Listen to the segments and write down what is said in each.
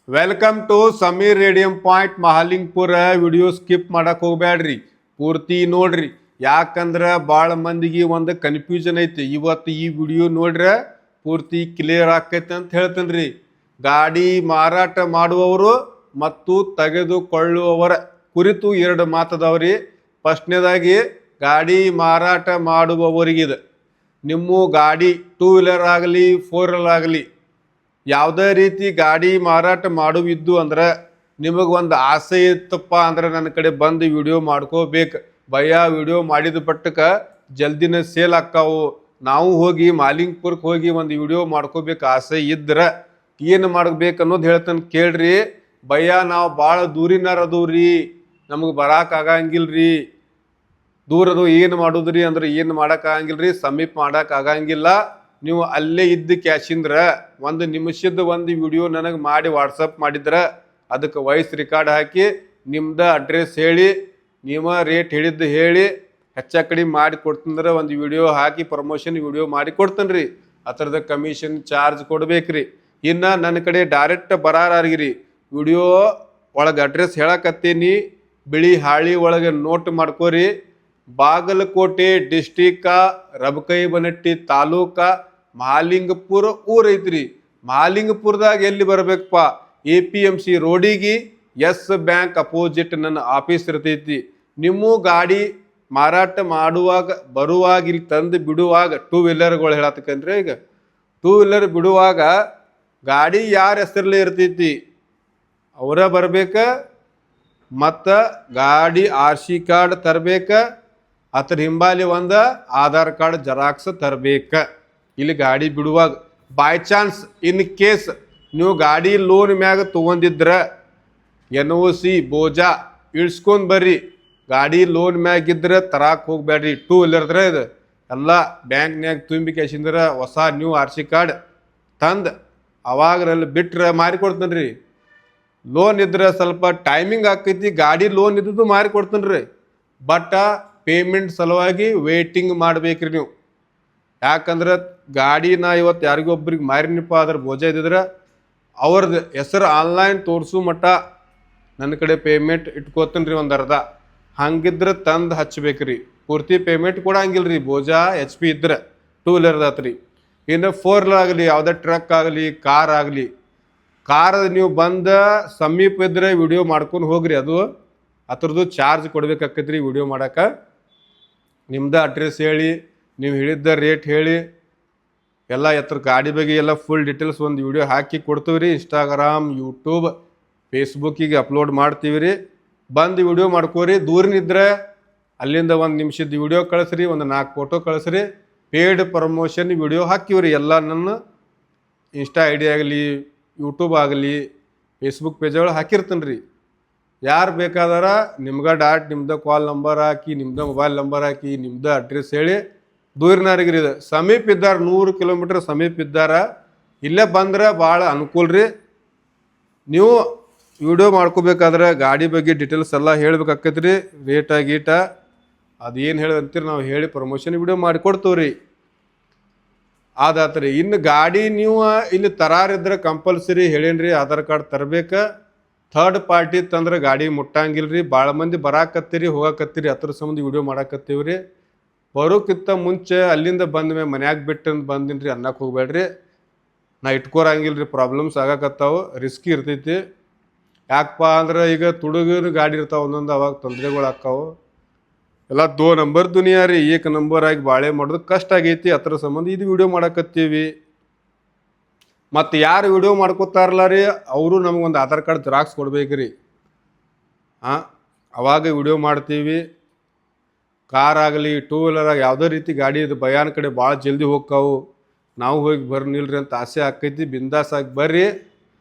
Welcome to Sameer radium point Mahalingpur. Video skip ಮಾಡಕ್ ಹೋಗ್ಬೇಡ್ರಿ, ಪೂರ್ತಿ ನೋಡ್ರಿ. ಯಾಕಂದ್ರೆ ಭಾಳ ಮಂದಿಗೆ ಒಂದು ಕನ್ಫ್ಯೂಷನ್ ಐತಿ. ಇವತ್ತು ಈ ವಿಡಿಯೋ ನೋಡ್ರೆ ಪೂರ್ತಿ ಕ್ಲಿಯರ್ ಆಕೈತೆ ಅಂತ ಹೇಳ್ತೇನೆ. ಗಾಡಿ ಮಾರಾಟ ಮಾಡುವವರು ಮತ್ತು ತೆಗೆದುಕೊಳ್ಳುವವರ ಕುರಿತು ಎರಡು ಮಾತದವ್ರಿ. ಫಸ್ಟ್ನೇದಾಗಿ ಗಾಡಿ ಮಾರಾಟ ಮಾಡುವವರಿಗಿದೆ. ನಿಮ್ಮ ಗಾಡಿ 2 ವೀಲರ್ ಆಗಲಿ 4 ವೀಲರ್ ಆಗಲಿ ಯಾವುದೇ ರೀತಿ ಗಾಡಿ ಮಾರಾಟ ಮಾಡುವಿದ್ದು ಅಂದ್ರೆ ನಿಮಗೊಂದು ಆಸೆ ಇತ್ತಪ್ಪ ಅಂದ್ರೆ ನನ್ನ ಕಡೆ ಬಂದು ವಿಡಿಯೋ ಮಾಡ್ಕೋಬೇಕು. ಭಯ ವಿಡಿಯೋ ಮಾಡಿದ ಬಟ್ಟಕ ಜಲ್ದಿನ ಸೇಲ್ ಆಕ್ಕಾವು. ನಾವು ಹೋಗಿ ಮಾಲಿಂಗ್ಪುರಕ್ಕೆ ಹೋಗಿ ಒಂದು ವಿಡಿಯೋ ಮಾಡ್ಕೋಬೇಕು ಆಸೆ ಇದ್ರೆ ಏನು ಮಾಡ್ಬೇಕು ಅನ್ನೋದು ಹೇಳ್ತಾನೆ ಕೇಳ್ರಿ. ಭಯ ನಾವು ಭಾಳ ದೂರಿನಾರದವ್ರಿ, ನಮಗೆ ಬರಾಕಾಗಂಗಿಲ್ರಿ. ದೂರದು ಏನು ಮಾಡೋದ್ರಿ ಅಂದ್ರೆ ಏನು ಮಾಡೋಕ್ಕಾಗಂಗಿಲ್ರಿ, ಸಮೀಪ ಮಾಡೋಕ್ಕಾಗಂಗಿಲ್ಲ. ನೀವು ಅಲ್ಲೇ ಇದ್ದು ಕ್ಯಾಶಿಂದ್ರ ಒಂದು ನಿಮಿಷದ ಒಂದು ವಿಡಿಯೋ ನನಗೆ ಮಾಡಿ ವಾಟ್ಸಪ್ ಮಾಡಿದ್ರೆ ಅದಕ್ಕೆ ವಾಯ್ಸ್ ರೆಕಾರ್ಡ್ ಹಾಕಿ ನಿಮ್ದು ಅಡ್ರೆಸ್ ಹೇಳಿ ನಿಮ್ಮ ರೇಟ್ ಹೇಳಿದ್ದು ಹೇಳಿ ಹೆಚ್ಚ ಕಡಿಮೆ ಮಾಡಿ ಕೊಡ್ತಂದ್ರೆ ಒಂದು ವಿಡಿಯೋ ಹಾಕಿ ಪ್ರಮೋಷನ್ ವಿಡಿಯೋ ಮಾಡಿ ಕೊಡ್ತೇನೆ ರೀ. ಅದರದ ಕಮಿಷನ್ ಚಾರ್ಜ್ ಕೊಡ್ಬೇಕ್ರಿ. ಇನ್ನು ನನ್ನ ಕಡೆ ಡೈರೆಕ್ಟ್ ಬರಾರಾಗಿರಿ. ವಿಡಿಯೋ ಒಳಗೆ ಅಡ್ರೆಸ್ ಹೇಳಕತ್ತೀನಿ, ಬಿಳಿ ಹಾಳಿ ಒಳಗೆ ನೋಟ್ ಮಾಡ್ಕೋರಿ. ಬಾಗಲಕೋಟೆ ಡಿಸ್ಟಿಕ ರಬಕೈಬನಟ್ಟಿ ತಾಲೂಕ ಮಹಾಲಿಂಗಪುರ ಊರ್ ಐತ್ರಿ. ಮಹಾಲಿಂಗಪುರದಾಗ ಎಲ್ಲಿ ಬರ್ಬೇಕಪ್ಪ? APMC ರೋಡಿಗೆ ಎಸ್ ಬ್ಯಾಂಕ್ ಅಪೋಸಿಟ್ ನನ್ನ ಆಫೀಸ್ ಇರ್ತೈತಿ. ನಿಮ್ಮ ಗಾಡಿ ಮಾರಾಟ ಮಾಡುವಾಗ ಬರುವಾಗ ಇಲ್ಲಿ ತಂದು ಬಿಡುವಾಗ 2 ವೀಲರ್ಗಳು ಹೇಳತ್ತಕಂದ್ರೆ ಈಗ 2 ವೀಲರ್ ಬಿಡುವಾಗ ಗಾಡಿ ಯಾರ ಹೆಸರಲ್ಲೇ ಇರ್ತೈತಿ ಅವರ ಬರ್ಬೇಕ. ಮತ್ತು ಗಾಡಿ RC ಕಾರ್ಡ್ ತರಬೇಕ. ಅದ್ರ ಹಿಂಬಾಲಿ ಒಂದು ಆಧಾರ್ ಕಾರ್ಡ್ ಜೆರಾಕ್ಸ್ ತರಬೇಕ. ಇಲ್ಲಿ ಗಾಡಿ ಬಿಡುವಾಗ ಬೈ ಚಾನ್ಸ್ ಇನ್ ಕೇಸ್ ನೀವು ಗಾಡಿ ಲೋನ್ ಮ್ಯಾಗ ತೊಗೊಂಡಿದ್ರೆ NOC ಬೋಜಾ ಇಳ್ಸ್ಕೊಂಡ್ ಬರ್ರಿ. ಗಾಡಿ ಲೋನ್ ಮ್ಯಾಗಿದ್ರೆ ತರಾಕ್ ಹೋಗ್ಬೇಡ್ರಿ. 2 ವೀಲರ್ದ್ರೆ ಇದು ಎಲ್ಲ ಬ್ಯಾಂಕ್ನ್ಯಾಗ ತುಂಬಿ ಕ್ಯಾಶಿಂದ್ರೆ ಹೊಸ ನ್ಯೂ RC ಕಾರ್ಡ್ ತಂದು ಅವಾಗರಲ್ಲಿ ಬಿಟ್ರೆ ಮಾರಿ ಕೊಡ್ತೇನೆ ರೀ. ಲೋನ್ ಇದ್ರೆ ಸ್ವಲ್ಪ ಟೈಮಿಂಗ್ ಆಕೈತಿ. ಗಾಡಿ ಲೋನ್ ಇದ್ದು ಮಾರಿ ಕೊಡ್ತೇನೆ ರೀ. ಬಟ್ ಪೇಮೆಂಟ್ ಸಲುವಾಗಿ ವೇಟಿಂಗ್ ಮಾಡ್ಬೇಕ್ರಿ ನೀವು. ಯಾಕಂದ್ರೆ ಗಾಡಿನ ಇವತ್ತು ಯಾರಿಗೊಬ್ರಿಗೆ ಮಾರಿನಪ್ಪ ಅದ್ರ ಬೋಜ ಇದ್ದಿದ್ರೆ ಅವ್ರದ್ದು ಹೆಸರು ಆನ್ಲೈನ್ ತೋರಿಸು ಮಟ್ಟ ನನ್ನ ಕಡೆ ಪೇಮೆಂಟ್ ಇಟ್ಕೋತೀನಿ ರೀ. ಒಂದು ಅರ್ಧ ಹಂಗಿದ್ರೆ ತಂದು ಹಚ್ಬೇಕ್ರಿ. ಪೂರ್ತಿ ಪೇಮೆಂಟ್ ಕೊಡಂಗಿಲ್ಲ ರೀ. ಬೋಜಾ HP ಇದ್ರೆ 2 ವೀಲರ್ದಾತ್ರಿ. ಇನ್ನು 4 ವೀಲರ್ ಆಗಲಿ ಯಾವುದೇ ಟ್ರಕ್ ಆಗಲಿ ಕಾರ್ ಆಗಲಿ, ಕಾರ್ ನೀವು ಬಂದ ಸಮೀಪ ಇದ್ರೆ ವಿಡಿಯೋ ಮಾಡ್ಕೊಂಡು ಹೋಗ್ರಿ. ಅದು ಅದ್ರದ್ದು ಚಾರ್ಜ್ ಕೊಡ್ಬೇಕಾಕೈತ್ರಿ ವಿಡಿಯೋ ಮಾಡೋಕೆ. ನಿಮ್ದು ಅಡ್ರೆಸ್ ಹೇಳಿ, ನೀವು ಹೇಳಿದ್ದ ರೇಟ್ ಹೇಳಿ, ಎಲ್ಲ ಎತ್ತರ ಗಾಡಿ ಬಗ್ಗೆ ಎಲ್ಲ ಫುಲ್ ಡೀಟೇಲ್ಸ್ ಒಂದು ವಿಡಿಯೋ ಹಾಕಿ ಕೊಡ್ತೀವಿ ರೀ. ಇನ್ಸ್ಟಾಗ್ರಾಮ್, ಯೂಟ್ಯೂಬ್, ಫೇಸ್ಬುಕ್ಕಿಗೆ ಅಪ್ಲೋಡ್ ಮಾಡ್ತೀವಿ ರೀ. ಬಂದು ವಿಡಿಯೋ ಮಾಡ್ಕೋರಿ. ದೂರನಿದ್ರೆ ಅಲ್ಲಿಂದ 1 ನಿಮಿಷದ ವಿಡಿಯೋ ಕಳಿಸ್ರಿ, ಒಂದು 4 ಫೋಟೋ ಕಳಿಸ್ರಿ. ಪೇಯ್ಡ್ ಪ್ರಮೋಷನ್ ವಿಡಿಯೋ ಹಾಕಿವ್ರಿ. ಎಲ್ಲ ನನ್ನ ಇನ್ಸ್ಟಾ ID ಆಗಲಿ ಯೂಟ್ಯೂಬ್ ಆಗಲಿ ಫೇಸ್ಬುಕ್ ಪೇಜ್ಗಳು ಹಾಕಿರ್ತೀನಿ ರೀ. ಯಾರು ಬೇಕಾದಾರ ನಿಮ್ಗೆ ಡಾಟ್ ನಿಮ್ದು ಕಾಲ್ ನಂಬರ್ ಹಾಕಿ, ನಿಮ್ದು ಮೊಬೈಲ್ ನಂಬರ್ ಹಾಕಿ, ನಿಮ್ದು ಅಡ್ರೆಸ್ ಹೇಳಿ ದೂರಿನಾರಿಗ್ರಿ. ಇದು ಸಮೀಪ ಇದ್ದಾರೆ, 100 ಕಿಲೋಮೀಟ್ರ್ ಸಮೀಪ ಇದ್ದಾರೆ. ಇಲ್ಲೇ ಬಂದ್ರೆ ಭಾಳ ಅನುಕೂಲ ರೀ. ನೀವು ವಿಡಿಯೋ ಮಾಡ್ಕೋಬೇಕಾದ್ರೆ ಗಾಡಿ ಬಗ್ಗೆ ಡೀಟೇಲ್ಸ್ ಎಲ್ಲ ಹೇಳ್ಬೇಕಾಕೈತಿ ರೀ. ರೇಟ ಗೀಟ ಅದೇನು ಹೇಳಂತೀರಿ ನಾವು ಹೇಳಿ ಪ್ರಮೋಷನ್ ವಿಡಿಯೋ ಮಾಡಿಕೊಡ್ತೀವಿ ರೀ. ಅದಾತ್ರಿ. ಇನ್ನು ಗಾಡಿ ನೀವು ಇಲ್ಲಿ ತರಾರಿದ್ರೆ ಕಂಪಲ್ಸರಿ ಹೇಳೇನ್ರಿ ಆಧಾರ್ ಕಾರ್ಡ್ ತರಬೇಕು. ಥರ್ಡ್ ಪಾರ್ಟಿ ತಂದ್ರೆ ಗಾಡಿ ಮುಟ್ಟಂಗಿಲ್ಲ ರೀ. ಭಾಳ ಮಂದಿ ಬರಾಕತ್ತೀರಿ ಹೋಗಾಕತ್ತೀರಿ, ಅದ್ರ ಸಂಬಂಧ ವಿಡಿಯೋ ಮಾಡಾಕತ್ತೀವಿ ರೀ. ಬರೋಕ್ಕಿಂತ ಮುಂಚೆ ಅಲ್ಲಿಂದ ಬಂದ ಮೇಲೆ ಮನ್ಯಾಗ ಬಿಟ್ಟು ಬಂದಿನಿ ರೀ ಅನ್ನಕ್ಕೆ ಹೋಗ್ಬೇಡ್ರಿ. ನಾ ಇಟ್ಕೋರಂಗಿಲ್ಲ ರೀ, ಪ್ರಾಬ್ಲಮ್ಸ್ ಆಗಾಕತ್ತಾವು, ರಿಸ್ಕಿ ಇರ್ತೈತಿ. ಯಾಕಪ್ಪ ಅಂದ್ರೆ ಈಗ ತುಡುಗಿನ ಗಾಡಿ ಇರ್ತಾವೆ ಒಂದೊಂದು, ಅವಾಗ ತೊಂದರೆಗಳು ಆಕ್ಕಾವು. ಎಲ್ಲ 2 ನಂಬರ್ ದುನಿಯಾ ರೀ. 1 ನಂಬರ್ ಆಗಿ ಬಾಳೆ ಮಾಡೋದು ಕಷ್ಟ ಆಗೈತಿ. ಅದ್ರ ಸಂಬಂಧ ಇದು ವಿಡಿಯೋ ಮಾಡಾಕತ್ತೀವಿ. ಮತ್ತು ಯಾರು ವಿಡಿಯೋ ಮಾಡ್ಕೋತಾರಲ್ಲ ರೀ ಅವರು ನಮಗೊಂದು ಆಧಾರ್ ಕಾರ್ಡ್ ಜೆರಾಕ್ಸ್ ಕೊಡ್ಬೇಕ್ರಿ. ಅವಾಗ ವಿಡಿಯೋ ಮಾಡ್ತೀವಿ. ಕಾರ್ ಆಗಲಿ 2 ವೀಲರ್ ಆಗಿ ಯಾವುದೇ ರೀತಿ ಗಾಡಿ ಇದು ಭಯಾನ ಕಡೆ ಭಾಳ ಜಲ್ದಿ ಹೋಗ್ತಾವು. ನಾವು ಹೋಗಿ ಬರ್ನಿಲ್ರಿ ಅಂತ ಆಸೆ ಆಕೈತಿ. ಬಿಂದಾಸ್ ಆಗಿ ಬರ್ರಿ.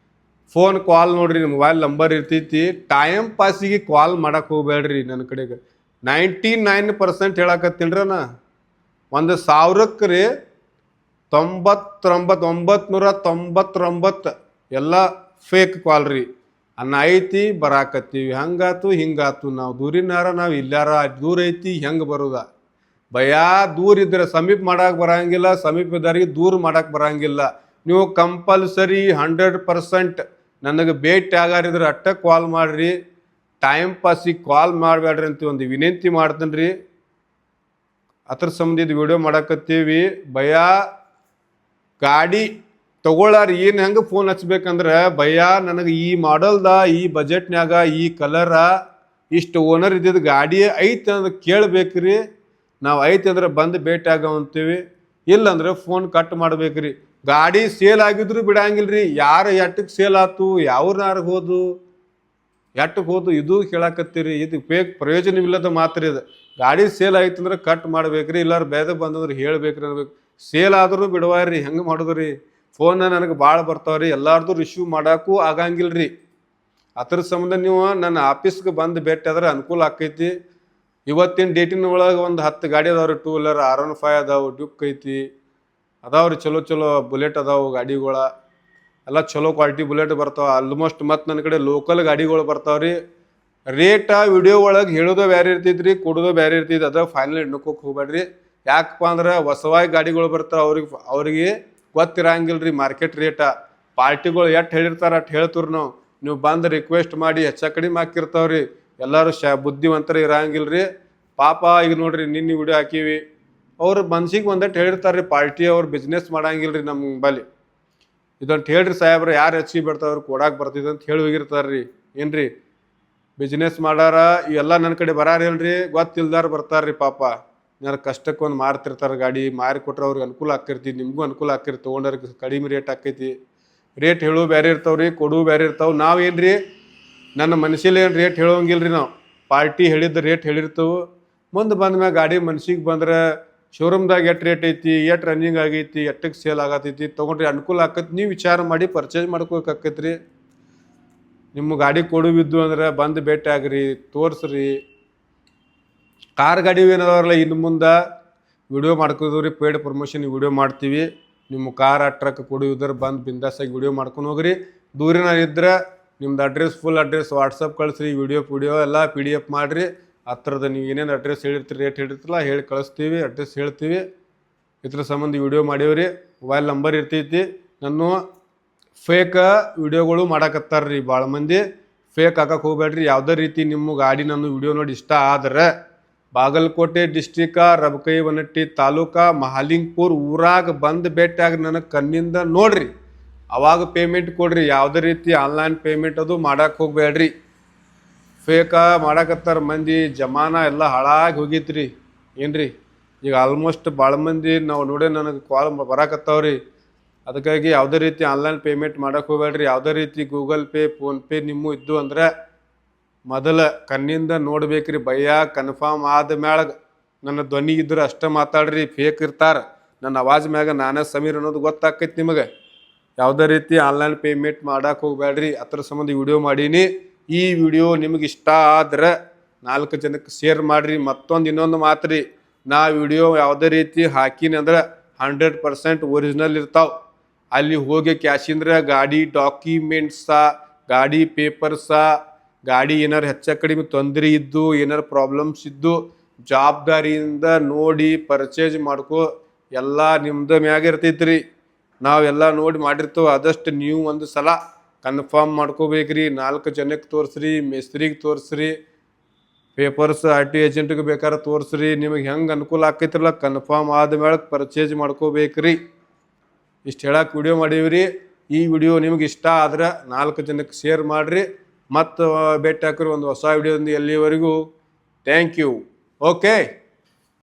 ಫೋನ್ ಕಾಲ್ ನೋಡ್ರಿ, ಮೊಬೈಲ್ ನಂಬರ್ ಇರ್ತೈತಿ. ಟೈಮ್ ಪಾಸಿಗೆ ಕಾಲ್ ಮಾಡಕ್ಕೆ ಹೋಗ್ಬೇಡ್ರಿ. ನನ್ನ ಕಡೆಗೆ 99% ಹೇಳಕತ್ತೀನಿ ನಾ. 1,000ಕ್ಕೆ ರೀ 999 ಎಲ್ಲ ಫೇಕ್ ಕಾಲ್ ರೀ. ಐತಿ ಬರಾಕತ್ತೀವಿ, ಹಂಗಾತು ಹಿಂಗಾತು. ನಾವು ದೂರಿನಾರ, ನಾವು ಇಲ್ಲಾರ ದೂರ ಐತಿ ಹೆಂಗೆ ಬರೋದ? ಭಯ ದೂರ ಇದ್ರೆ ಸಮೀಪ ಮಾಡಕ್ಕೆ ಬರಂಗಿಲ್ಲ, ಸಮೀಪ ಇದ್ದವ್ರಿಗೆ ದೂರ ಮಾಡಕ್ಕೆ ಬರಂಗಿಲ್ಲ. ನೀವು ಕಂಪಲ್ಸರಿ 100% ನನಗೆ ಭೇಟಿ ಆಗಾರಿದ್ರೆ ಅಟ್ಟ ಕಾಲ್ ಮಾಡಿರಿ, ಟೈಮ್ ಪಾಸಿಗೆ ಕಾಲ್ ಮಾಡಬೇಡ್ರಿ ಅಂತ ಒಂದು ವಿನಂತಿ ಮಾಡ್ತೀನಿ ರೀ. ಅದ್ರ ಸಂಬಂಧಿತ ವಿಡಿಯೋ ಮಾಡಕತ್ತೀವಿ. ಭಯ ಗಾಡಿ ತಗೊಳ್ಳಾರ ಏನು ಹೆಂಗೆ ಫೋನ್ ಹಚ್ಬೇಕಂದ್ರೆ, ಭಯ ನನಗೆ ಈ ಮಾಡಲ್ದ ಈ ಬಜೆಟ್ನ್ಯಾಗ ಈ ಕಲರ ಇಷ್ಟು ಓನರ್ ಇದ್ದಿದ್ದು ಗಾಡಿ ಐತೆ ಅಂದ್ರೆ ಕೇಳ್ಬೇಕ್ರಿ. ನಾವು ಐತೆ ಅಂದ್ರೆ ಬಂದು ಭೇಟಿ ಆಗವಂತೀವಿ, ಇಲ್ಲಂದ್ರೆ ಫೋನ್ ಕಟ್ ಮಾಡ್ಬೇಕ್ರಿ. ಗಾಡಿ ಸೇಲ್ ಆಗಿದ್ರು ಬಿಡಂಗಿಲ್ರಿ. ಯಾರು ಎಟ್ಟಕ್ಕೆ ಸೇಲ್ ಆಯ್ತು, ಯಾವ್ರನ್ನಾರು ಹೋದು ಎಟ್ಟಕ್ಕೆ ಹೋದು ಇದು ಕೇಳಾಕತ್ತೀರಿ. ಇದು ಪ್ರಯೋಜನವಿಲ್ಲದ ಮಾತ್ರ ಇದು. ಗಾಡಿ ಸೇಲ್ ಆಯ್ತು ಅಂದ್ರೆ ಕಟ್ ಮಾಡ್ಬೇಕ್ರಿ, ಇಲ್ಲಾರ ಬೇರೆ ಬಂದಂದ್ರೆ ಹೇಳ್ಬೇಕ್ರಿ ಅನ್ಬೇಕು. ಸೇಲ್ ಆದ್ರೂ ಬಿಡವಾರಿ, ಹೆಂಗೆ ಮಾಡೋದ್ರಿ? ಫೋನ್ ನನಗೆ ಭಾಳ ಬರ್ತಾವ್ರಿ, ಎಲ್ಲಾರ್ದು ರಿಸೀವ್ ಮಾಡೋಕ್ಕೂ ಆಗಂಗಿಲ್ರಿ. ಅದ್ರ ಸಂಬಂಧ ನೀವು ನನ್ನ ಆಫೀಸ್ಗೆ ಬಂದು ಭೇಟಿ ಆದ್ರೆ ಅನುಕೂಲ ಆಕೈತಿ. ಇವತ್ತಿನ ಡೇಟಿನ ಒಳಗೆ ಒಂದು 10 ಗಾಡಿ ಅದಾವ್ರಿ. 2 ವೀಲರ್, R15 ಅದಾವು, ಡ್ಯೂಕ್ ಐತಿ, ಅದಾವ್ರಿ ಚಲೋ ಚಲೋ ಬುಲೆಟ್ ಅದಾವು ಗಾಡಿಗಳ. ಎಲ್ಲ ಚಲೋ ಕ್ವಾಲಿಟಿ ಬುಲೆಟ್ ಬರ್ತಾವೆ ಆಲ್ಮೋಸ್ಟ್. ಮತ್ತು ನನ್ನ ಕಡೆ ಲೋಕಲ್ ಗಾಡಿಗಳು ಬರ್ತಾವ್ರಿ. ರೇಟ ವಿಡಿಯೋ ಒಳಗೆ ಹೇಳೋದು ಬೇರೆ ಇರ್ತೈತ್ರಿ, ಕೊಡೋದು ಬೇರೆ ಇರ್ತೈತಿ. ಅದ ಫೈನಲ್ ಎಣ್ಕೋಕೆ ಹೋಗ್ಬೇಡ್ರಿ. ಯಾಕಪ್ಪ ಅಂದ್ರೆ ಹೊಸವಾಗಿ ಗಾಡಿಗಳು ಬರ್ತಾವೆ, ಅವ್ರಿಗೆ ಗೊತ್ತಿರಂಗಿಲ್ರಿ ಮಾರ್ಕೆಟ್ ರೇಟ. ಪಾರ್ಟಿಗಳು ಎಷ್ಟು ಹೇಳಿರ್ತಾರೆ ಅಷ್ಟು ಹೇಳ್ತೀವಿ ನೀವು ಬಂದು ರಿಕ್ವೆಸ್ಟ್ ಮಾಡಿ ಹೆಚ್ಚ ಕಡಿಮೆ ಹಾಕಿರ್ತಾವ್ರಿ. ಎಲ್ಲರೂ ಬುದ್ಧಿವಂತರ ಇರಂಗಿಲ್ರಿ. ಪಾಪ ಈಗ ನೋಡ್ರಿ, ನಿನ್ನೆ ವಿಡಿಯೋ ಹಾಕಿವಿ, ಅವ್ರು ಮನ್ಸಿಗೆ ಒಂದಟ್ಟು ಹೇಳಿರ್ತಾರೆ ರೀ. ಪಾರ್ಟಿ ಅವ್ರು ಬಿಸ್ನೆಸ್ ಮಾಡಂಗಿಲ್ರಿ ನಮ್ಮ ಬಳಿ. ಇದಂತ ಹೇಳ್ರಿ ಸಾಹೇಬ್ರ, ಯಾರು ಹೆಚ್ಚಿಗೆ ಬಿಡ್ತಾವ್ರಿ ಕೊಡಾಕ್ ಬರ್ತಿದೆ ಅಂತ ಹೇಳಿ ಹೋಗಿರ್ತಾರ್ರಿ. ಏನ್ರಿ ಬಿಸ್ನೆಸ್ ಮಾಡಾರ ಇವೆಲ್ಲ ನನ್ನ ಕಡೆ ಬರಾರ ಹೇಳ್ರಿ, ಗೊತ್ತಿಲ್ದಾರ ಬರ್ತಾರ್ರಿ. ಪಾಪ ನಾನು ಕಷ್ಟಕ್ಕೊಂದು ಮಾರ್ತಿರ್ತಾರೆ ಗಾಡಿ. ಮಾರಿ ಕೊಟ್ರೆ ಅವ್ರಿಗೆ ಅನುಕೂಲ ಆಕಿರ್ತಿ, ನಿಮಗೂ ಅನುಕೂಲ ಆಕಿರ್ತಿ, ತೊಗೊಂಡವ್ರಿಗೆ ಕಡಿಮೆ ರೇಟ್ ಆಕೈತಿ. ರೇಟ್ ಹೇಳೋ ಬೇರೆ ಇರ್ತಾವ್ರಿ, ಕೊಡು ಬೇರೆ ಇರ್ತಾವೆ. ನಾವೇನ್ರಿ ನನ್ನ ಮನಸ್ಸಲ್ಲಿ ಏನು ರೇಟ್ ಹೇಳೋಂಗಿಲ್ರಿ. ನಾವು ಪಾರ್ಟಿ ಹೇಳಿದ್ದ ರೇಟ್ ಹೇಳಿರ್ತೇವೆ. ಮುಂದೆ ಬಂದ ಮ್ಯಾಗ ಗಾಡಿ ಮನ್ಸಿಗೆ ಬಂದ್ರೆ ಶೋರೂಮ್ದಾಗ ಎಷ್ಟು ರೇಟ್ ಐತಿ, ಎಷ್ಟು ರನ್ನಿಂಗ್ ಆಗೈತಿ, ಎಷ್ಟಕ್ಕೆ ಸೇಲ್ ಆಗತೈತಿ ತೊಗೊಂಡ್ರಿ ಅನುಕೂಲ ಆಕೈತಿ. ನೀವು ವಿಚಾರ ಮಾಡಿ ಪರ್ಚೇಸ್ ಮಾಡ್ಕೋಬೇಕಾಕೈತ್ರಿ. ನಿಮ್ಮ ಗಾಡಿ ಕೊಡುವಿದ್ದು ಅಂದ್ರೆ ಬಂದು ಭೇಟಿ ಆಗ್ರಿ, ತೋರಿಸ್ರಿ. ಕಾರ್ ಗಾಡಿ ಏನದವ್ರಲ್ಲ ಇನ್ನು ಮುಂದೆ ವಿಡಿಯೋ ಮಾಡ್ಕೋದ್ರಿ, ಪೇಯ್ಡ್ ಪ್ರಮೋಷನ್ ವಿಡಿಯೋ ಮಾಡ್ತೀವಿ. ನಿಮ್ಮ ಕಾರ್ ಟ್ರಕ್ ಕೊಡುವುದ್ರ ಬಂದು ಬಿಂದಾಸಾಗಿ ವಿಡಿಯೋ ಮಾಡ್ಕೊಂಡು ಹೋಗ್ರಿ. ದೂರಿನ ಇದ್ರೆ ನಿಮ್ದು ಅಡ್ರೆಸ್ ಫುಲ್ ಅಡ್ರೆಸ್ ವಾಟ್ಸಪ್ ಕಳಿಸ್ರಿ. ವಿಡಿಯೋ ಎಲ್ಲ PDF ಮಾಡಿರಿ. ಹತ್ರದ ನೀವು ಏನೇನು ಅಡ್ರೆಸ್ ಹೇಳಿರ್ತೀರಿ, ರೇಟ್ ಹೇಳಿರ್ತಿಲ್ಲ ಹೇಳಿ ಕಳಿಸ್ತೀವಿ, ಅಡ್ರೆಸ್ ಹೇಳ್ತೀವಿ. ಇದ್ರ ಸಂಬಂಧ ವಿಡಿಯೋ ಮಾಡೀವ್ರಿ. ಮೊಬೈಲ್ ನಂಬರ್ ಇರ್ತೈತಿ. ನಾನು ಫೇಕ್ ವಿಡಿಯೋಗಳು ಮಾಡಕತ್ತಾರ್ರಿ ಭಾಳ ಮಂದಿ. ಫೇಕ್ ಹಾಕಕ್ಕೆ ಹೋಗ್ಬೇಡ್ರಿ. ಯಾವುದೇ ರೀತಿ ನಿಮ್ಮ ಗಾಡಿ ನನ್ನ ವಿಡಿಯೋ ನೋಡಿ ಇಷ್ಟ ಆದ್ರೆ ಬಾಗಲಕೋಟೆ ಡಿಸ್ಟಿಕ ರಬಕೈವನಟ್ಟಿ ತಾಲೂಕಾ ಮಹಾಲಿಂಗ್ಪುರ್ ಊರಾಗ ಬಂದು ಭೇಟಿಯಾಗಿ ನನಗೆ ಕಣ್ಣಿಂದ ನೋಡ್ರಿ, ಅವಾಗ ಪೇಮೆಂಟ್ ಕೊಡ್ರಿ. ಯಾವುದೇ ರೀತಿ ಆನ್ಲೈನ್ ಪೇಮೆಂಟ್ ಅದು ಮಾಡಕ್ಕೆ ಹೋಗ್ಬೇಡ್ರಿ. ಫೇಕ ಮಾಡಕತ್ತಾರ ಮಂದಿ, ಜಮಾನ ಎಲ್ಲ ಹಾಳಾಗಿ ಹೋಗಿತ್ರಿ. ಏನ್ರಿ ಈಗ ಆಲ್ಮೋಸ್ಟ್ ಭಾಳ ಮಂದಿ ನಾವು ನೋಡಿ ನನಗೆ ಕಾಲ್ ಬರಾಕತ್ತಾವ್ರಿ. ಅದಕ್ಕಾಗಿ ಯಾವುದೇ ರೀತಿ ಆನ್ಲೈನ್ ಪೇಮೆಂಟ್ ಮಾಡಕ್ಕೆ ಹೋಗ್ಬೇಡ್ರಿ. ಯಾವುದೇ ರೀತಿ ಗೂಗಲ್ ಪೇ, ಫೋನ್ಪೇ ನಿಮ್ಮ ಇದ್ದು ಅಂದ್ರೆ ಮೊದಲ ಕಣ್ಣಿಂದ ನೋಡ್ಬೇಕ್ರಿ. ಭಯ ಕನ್ಫರ್ಮ್ ಆದ ಮ್ಯಾಗ ನನ್ನ ಧ್ವನಿ ಇದ್ರೆ ಅಷ್ಟೇ ಮಾತಾಡ್ರಿ. ಫೇಕ್ ಇರ್ತಾರೆ. ನನ್ನ ಆವಾಜ್ ಮ್ಯಾಗ ನಾನೇ ಸಮೀರ್ ಅನ್ನೋದು ಗೊತ್ತಾಕೈತಿ ನಿಮಗೆ. ಯಾವುದೇ ರೀತಿ ಆನ್ಲೈನ್ ಪೇಮೆಂಟ್ ಮಾಡಕ್ಕೆ ಹೋಗ್ಬೇಡ್ರಿ. ಅದ್ರ ಸಂಬಂಧ ವಿಡಿಯೋ ಮಾಡೀನಿ. ಈ ವಿಡಿಯೋ ನಿಮಗೆ ಇಷ್ಟ ಆದ್ರೆ 4 ಜನಕ್ಕೆ ಶೇರ್ ಮಾಡಿರಿ. ಇನ್ನೊಂದು ಮಾತ್ರಿ, ನಾ ವಿಡಿಯೋ ಯಾವುದೇ ರೀತಿ ಹಾಕಿನಿ ಅಂದ್ರೆ 100% ಒರಿಜಿನಲ್ ಇರ್ತಾವೆ. ಅಲ್ಲಿ ಹೋಗಿ ಕ್ಯಾಶಿಂದ್ರೆ ಗಾಡಿ ಡಾಕ್ಯುಮೆಂಟ್ಸ, ಗಾಡಿ ಪೇಪರ್ಸ, ಗಾಡಿ ಏನಾರು ಹೆಚ್ಚ ಕಡಿಮೆ ತೊಂದರೆ ಇದ್ದು, ಏನಾರು ಪ್ರಾಬ್ಲಮ್ಸ್ ಇದ್ದು ಜವಾಬ್ದಾರಿಯಿಂದ ನೋಡಿ ಪರ್ಚೇಸ್ ಮಾಡ್ಕೋ. ಎಲ್ಲ ನಿಮ್ದು ಮ್ಯಾಗ ಇರ್ತೈತ್ರಿ. ನಾವೆಲ್ಲ ನೋಡಿ ಮಾಡಿರ್ತೇವೆ. ಆದಷ್ಟು ನೀವು ಒಂದು ಸಲ ಕನ್ಫರ್ಮ್ ಮಾಡ್ಕೋಬೇಕ್ರಿ. 4 ಜನಕ್ಕೆ ತೋರಿಸ್ರಿ, ಮೇಸ್ತ್ರಿಗೆ ತೋರಿಸ್ರಿ, ಪೇಪರ್ಸ್ RT ಏಜೆಂಟ್ಗೆ ಬೇಕಾದ್ರೆ ತೋರಿಸ್ರಿ. ನಿಮಗೆ ಹೆಂಗೆ ಅನುಕೂಲ ಆಕೈತ್ರಲ್ಲ ಕನ್ಫರ್ಮ್ ಆದ್ಮೇಲೆ ಪರ್ಚೇಸ್ ಮಾಡ್ಕೋಬೇಕ್ರಿ. ಇಷ್ಟು ಹೇಳಕ್ಕೆ ವಿಡಿಯೋ ಮಾಡೀವ್ರಿ. ಈ ವಿಡಿಯೋ ನಿಮ್ಗೆ ಇಷ್ಟ ಆದ್ರೆ 4 ಜನಕ್ಕೆ ಶೇರ್ ಮಾಡಿರಿ. ಮತ್ತು ಭೇಟಿ ಹಾಕ್ರಿ ಒಂದು ಹೊಸ ವಿಡಿಯೋದಿಂದ. ಎಲ್ಲಿವರೆಗೂ ಥ್ಯಾಂಕ್ ಯು. ಓಕೆ.